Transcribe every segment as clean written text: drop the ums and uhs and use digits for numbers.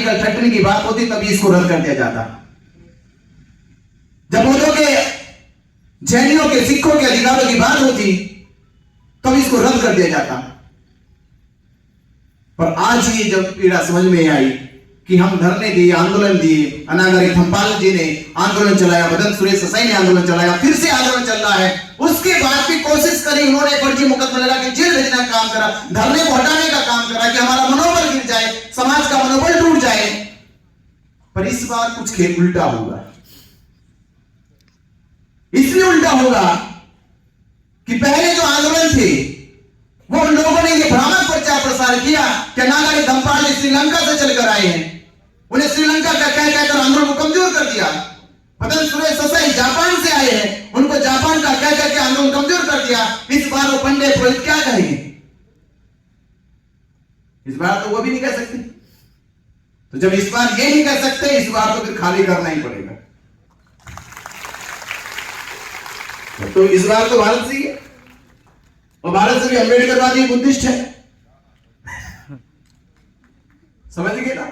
Article 13 की बात होती तभी इसको रद्द कर दिया जाता। जब बौद्धों के, जैनियों के, सिखों के अधिकारों की बात होती तब इसको रद्द कर दिया जाता। पर आज ये जब पीड़ा समझ में आई कि हम धरने दिए, आंदोलन दिए, अनागरी थम्पाल जी ने आंदोलन चलाया, बदन सुरेश ससाई ने आंदोलन चलाया, फिर से आंदोलन चल रहा है, उसके बाद भी कोशिश करी, उन्होंने फर्जी मुकदमा लगा के जेल भेजने का काम करा, धरने को हटाने का काम करा कि हमारा मनोबल गिर जाए, समाज का मनोबल टूट जाए। पर इस बार कुछ खेल उल्टा होगा। इसलिए उल्टा होगा कि पहले जो आंदोलन थे वो उन लोगों ने ये भ्रामक प्रचार प्रसार किया कि अनागरी थम्पाल श्रीलंका से चलकर आए हैं, उन्हें श्रीलंका का कह कहकर आंदोलन को कमजोर कर दिया। बदन सुरेश ससाई जापान से आए हैं, उनको जापान का कह कहकर आंदोलन कमजोर कर दिया। इस बार वो पंडित पुरोहित क्या कहेंगे? इस बार तो वो भी नहीं कह सकते। तो जब इस बार ये नहीं कह सकते, इस बार तो फिर खाली करना ही पड़ेगा। तो इस बार तो भारत से ही है, और भारत से भी अम्बेडकरवादी बुद्धिस्ट है, समझ गए ना?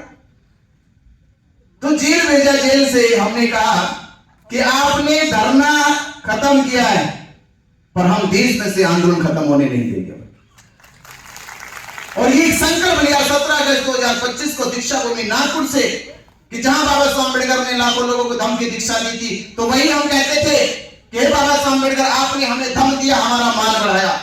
तो जेल भेजा, जेल से हमने कहा कि आपने धरना खत्म किया है, पर हम देश में से आंदोलन खत्म होने नहीं देंगे। और ये संकल्प लिया 17 अगस्त 2025 को दीक्षा भूमि नागपुर से कि जहां बाबा साहब अम्बेडकर ने लाखों लोगों को धम्म की दीक्षा दी थी, तो वही हम कहते थे कि बाबा साहब अम्बेडकर, आपने हमें धम्म दिया, हमारा मान बढ़ाया।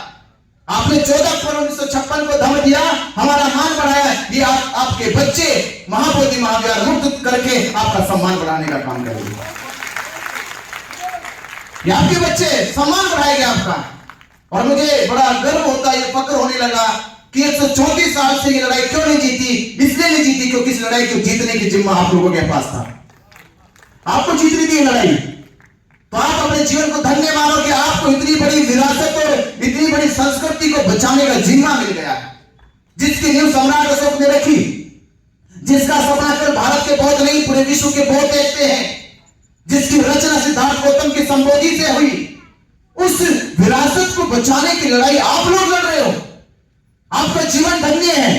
आपने 14 अक्टूबर 1956 को धम्म दिया, हमारा मान बढ़ाया। ये आपके बच्चे महाबोधि महाविहार मुक्त करके आपका सम्मान बढ़ाने का काम करेंगे। ये आपके बच्चे सम्मान बढ़ाएंगे आपका। और मुझे बड़ा गर्व होता है, ये फक्र होने लगा कि 134 साल से ये लड़ाई क्यों नहीं जीती? इसलिए नहीं जीती क्योंकि इस लड़ाई को जीतने की जिम्मा आप लोगों के पास था। आपको जीतनी थी लड़ाई, तो आप अपने जीवन को धन्य मानो कि आपको इतनी बड़ी विरासत और इतनी बड़ी संस्कृति को बचाने का जिम्मा मिल गया, जिसकी नींव सम्राट अशोक ने रखी, जिसका सपना केवल भारत के बौद्ध नहीं पूरे विश्व के बौद्ध देखते हैं, जिसकी रचना सिद्धार्थ गौतम की संबोधि से हुई। उस विरासत को बचाने की लड़ाई आप लोग लड़ रहे हो। आपका जीवन धन्य है।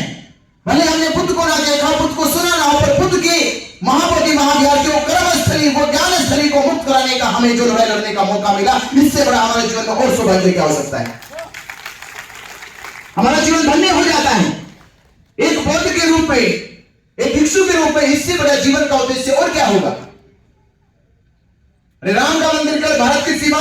भले हमने बुद्ध को ना देखा, बुद्ध को सुना ना हो, पर बुद्ध की महाबोधि महाविहार की वो कर्मस्थली, वो ज्ञान स्थली को मुक्त कराने का हमें जो लड़ाई लड़ने का मौका मिला, इससे बड़ा हमारे जीवन में और सौभाग्य क्या हो सकता है? हमारा जीवन धन्य हो जाता है एक बौद्ध के रूप में, एक भिक्षु के रूप में। इससे बड़ा जीवन का उद्देश्य और क्या होगा? राम का मंदिर कर भारत की सीमा